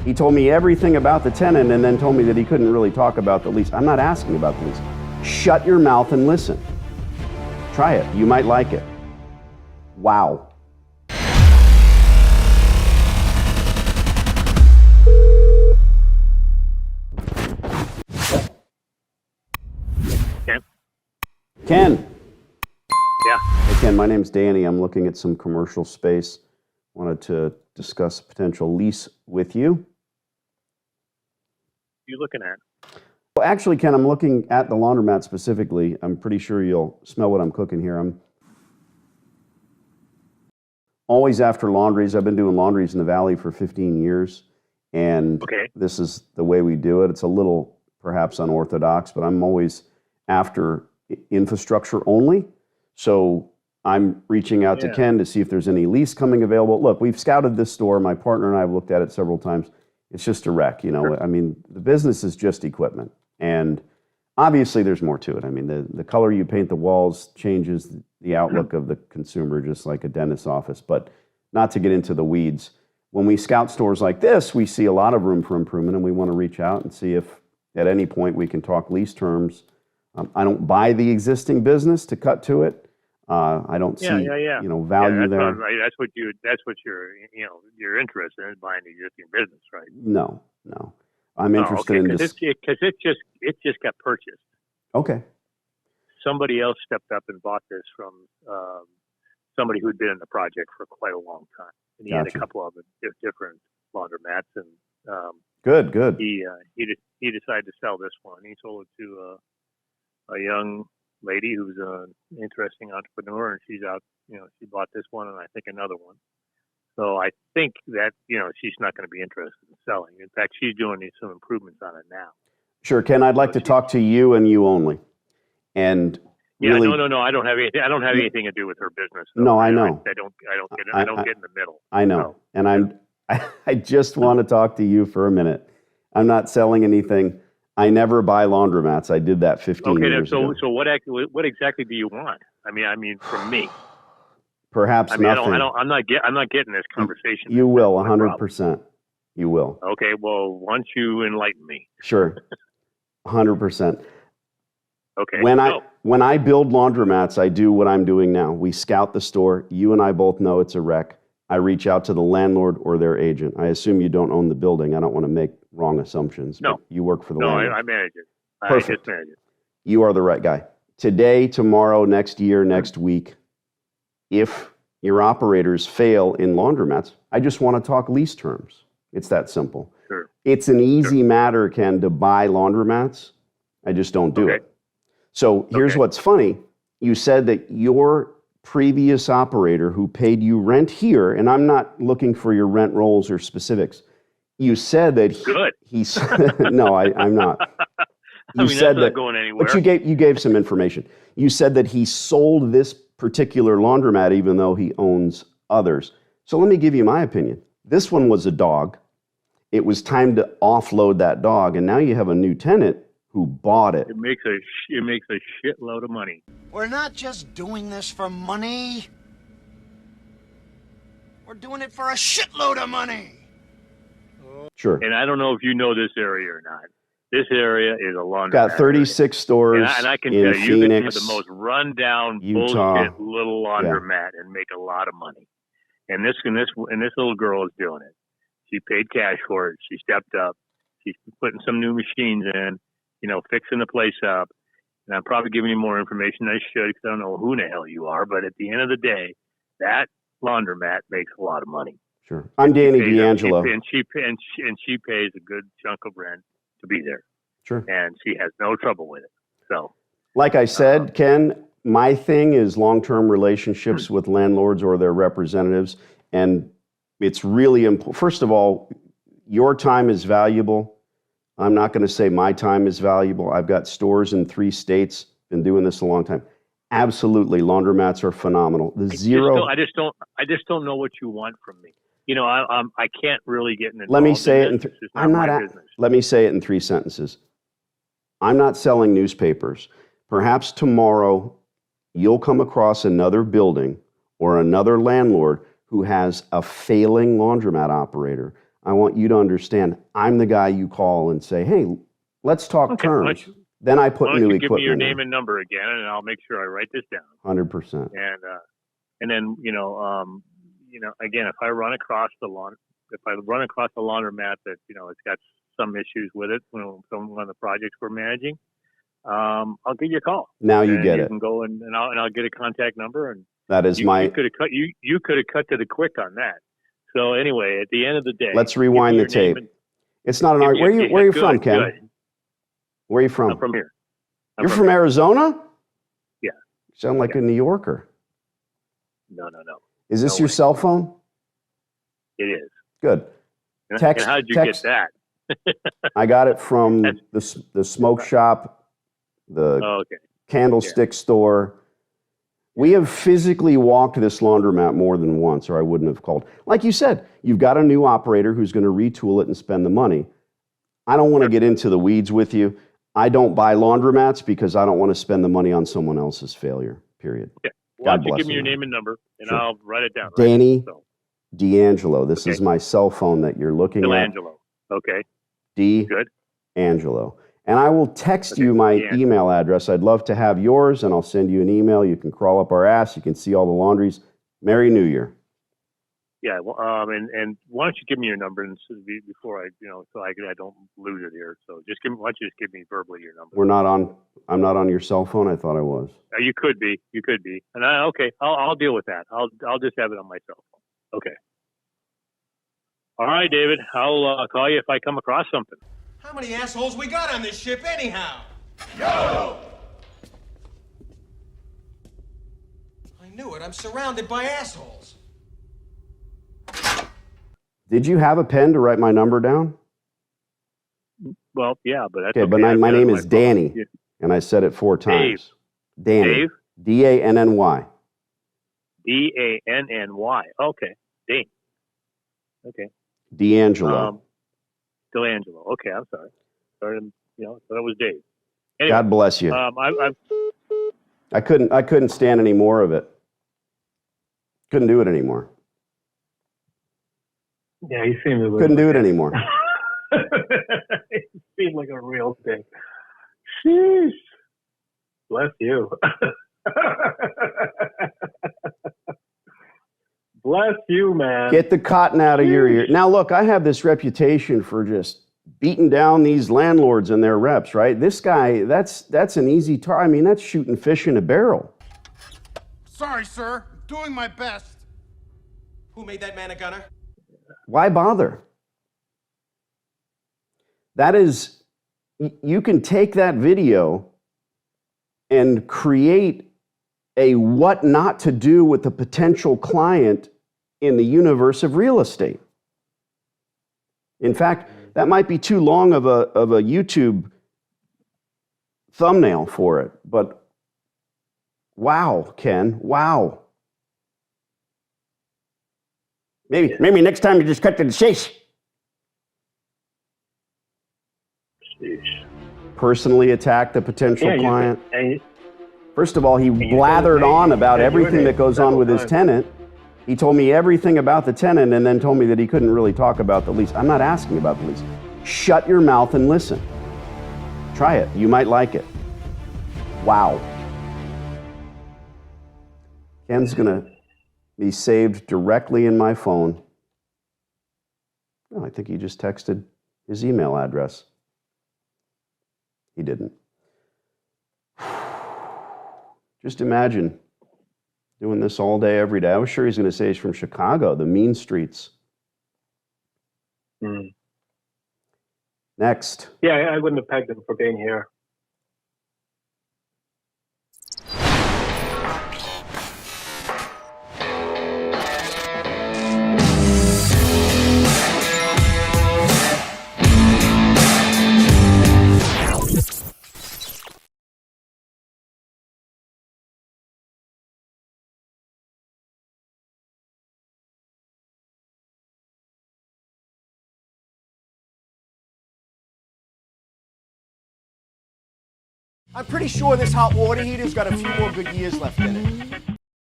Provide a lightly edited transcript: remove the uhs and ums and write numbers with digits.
He told me everything about the tenant and then told me that he couldn't really talk about the lease. I'm not asking about the lease. Shut your mouth and listen. Try it. You might like it. Wow. Ken. Yeah. Hey, Ken, my name's Danny. I'm looking at some commercial space. Wanted to discuss a potential lease with you. What are you looking at? Well, actually, Ken, I'm looking at the laundromat specifically. I'm pretty sure you'll smell what I'm cooking here. I'm always after laundries. I've been doing laundries in the Valley for 15 years, and This is the way we do it. It's a little perhaps unorthodox, but I'm always after infrastructure only. So I'm reaching out to Ken to see if there's any lease coming available. Look, we've scouted this store. My partner and I have looked at it several times. It's just a wreck, you know. Sure. I mean, the business is just equipment. And obviously there's more to it. I mean, the color you paint the walls changes the outlook of the consumer, just like a dentist's office. But not to get into the weeds. When we scout stores like this, we see a lot of room for improvement, and we want to reach out and see if at any point we can talk lease terms. I don't buy the existing business to cut to it. I don't see, you know, value there. Right. That's what you're interested in, buying the existing business, right? No. I'm interested in this because it just got purchased. Okay. Somebody else stepped up and bought this from somebody who'd been in the project for quite a long time, and he had a couple of different laundromats, and good. He decided to sell this one. He sold it to a young lady who's an interesting entrepreneur, and she's out, she bought this one and I think another one. So I think that, she's not going to be interested in selling. In fact, she's doing some improvements on it now. Sure, Ken, I'd like to talk to you and you only. And really, no, I don't have anything to do with her business. Though. No, I know. I don't get in the middle. I know. So. And I just want to talk to you for a minute. I'm not selling anything. I never buy laundromats. I did that 15 years ago. So what exactly do you want? I mean, from me. Perhaps nothing. I'm not getting this conversation. You will, 100%. You will. Okay. Well, once you enlighten me. Sure. 100%. Okay. When I build laundromats, I do what I'm doing now. We scout the store. You and I both know it's a wreck. I reach out to the landlord or their agent. I assume you don't own the building. I don't want to make wrong assumptions. No. You work for the landlord. No, I manage it. Perfect. I just manage it. You are the right guy. Today, tomorrow, next year, next week, if your operators fail in laundromats, I just want to talk lease terms. It's that simple. Sure. It's an easy matter, Ken, to buy laundromats. I just don't do it. So here's what's funny. You said that your previous operator who paid you rent here, and I'm not looking for your rent rolls or specifics. You said that he's no, I'm not. You said that's not going anywhere. But you gave some information. You said that he sold this particular laundromat even though he owns others. So let me give you my opinion. This one was a dog. It was time to offload that dog, and now you have a new tenant who bought it. It makes a shitload of money. We're not just doing this for money. We're doing it for a shitload of money. Sure. And I don't know if you know this area or not. This area is a laundromat. Got 36 stores and I can in tell you, Phoenix, you can have the most rundown, Utah, bullshit little laundromat and make a lot of money. And this little girl is doing it. She paid cash for it. She stepped up. She's putting some new machines in, fixing the place up. And I'm probably giving you more information than I should because I don't know who the hell you are. But at the end of the day, that laundromat makes a lot of money. Sure. I'm Danny D'Angelo. And she pays a good chunk of rent to be there. Sure. And she has no trouble with it. So, like I said, Ken, my thing is long-term relationships with landlords or their representatives. And it's really important. First of all, your time is valuable. I'm not going to say my time is valuable. I've got stores in 3 states, been doing this a long time. Absolutely, laundromats are phenomenal. I just don't know what you want from me. I can't really get involved. Let me say it business. Let me say it in 3 sentences. I'm not selling newspapers. Perhaps tomorrow you'll come across another building or another landlord who has a failing laundromat operator. I want you to understand I'm the guy you call and say, hey, let's talk terms. Then I put new equipment in. Give me your name and number again, and I'll make sure I write this down. 100%. And then again, if I run across the laundromat that it's got some issues with it, one of the projects we're managing, I'll give you a call. Now you get it. You can go and I'll get a contact number, and that is you could have cut to the quick on that. So anyway, at the end of the day, let's rewind the tape. It's not an art. Where are you from, Ken? Good. Where are you from? I'm from here. You're from Arizona? Yeah. You sound like a New Yorker. No. Is this your cell phone? It is. Good. And how did you get that? I got it from the smoke shop, the candlestick store. We have physically walked this laundromat more than once, or I wouldn't have called. Like you said, you've got a new operator who's going to retool it and spend the money. I don't want to get into the weeds with you. I don't buy laundromats because I don't want to spend the money on someone else's failure, period. Okay. Why don't you give me your name and number, and I'll write it down. Danny D'Angelo. This is my cell phone that you're looking at. D'Angelo. Okay. Good. Angelo. And I will text you my email address. I'd love to have yours, and I'll send you an email. You can crawl up our ass. You can see all the laundries. Merry New Year. Yeah. Well, and why don't you give me your number and before I don't lose it here. So why don't you just give me verbally your number? I'm not on your cell phone. I thought I was. You could be. And I'll deal with that. I'll just have it on my cell phone. Okay. All right, David. I'll call you if I come across something. How many assholes we got on this ship anyhow? Yo! I knew it. I'm surrounded by assholes. Did you have a pen to write my number down? Well, yeah, but that's okay. But my name is Danny, and I said it 4 times. Danny. Dave? D-A-N-N-Y. D-A-N-N-Y. Okay. Dane. Okay. D'Angelo. D'Angelo. Okay, I'm sorry. Sorry, so that was Dave. Anyway, God bless you. I couldn't stand any more of it. Couldn't do it anymore. Yeah, he seemed a couldn't do it anymore. It seemed like a real thing. Sheesh. Bless you. Bless you, man. Get the cotton out of your ear. Now, look, I have this reputation for just beating down these landlords and their reps, right? This guy, that's an easy target. I mean, that's shooting fish in a barrel. Sorry, sir. I'm doing my best. Who made that man a gunner? Why bother? That is, you can take that video and create a what not to do with a potential client in the universe of real estate. In fact, that might be too long of a YouTube thumbnail for it, but wow, Ken, wow. Maybe next time you just cut to the chase. Personally attack the potential client. First of all, he blathered on about everything that goes on with his tenant. He told me everything about the tenant and then told me that he couldn't really talk about the lease. I'm not asking about the lease. Shut your mouth and listen. Try it. You might like it. Wow. Ken's going to be saved directly in my phone. Oh, I think he just texted his email address. He didn't. Just imagine doing this all day, every day. I was sure he's going to say he's from Chicago, the mean streets. Next. Yeah, I wouldn't have pegged him for being here. I'm pretty sure this hot water heater's got a few more good years left in it.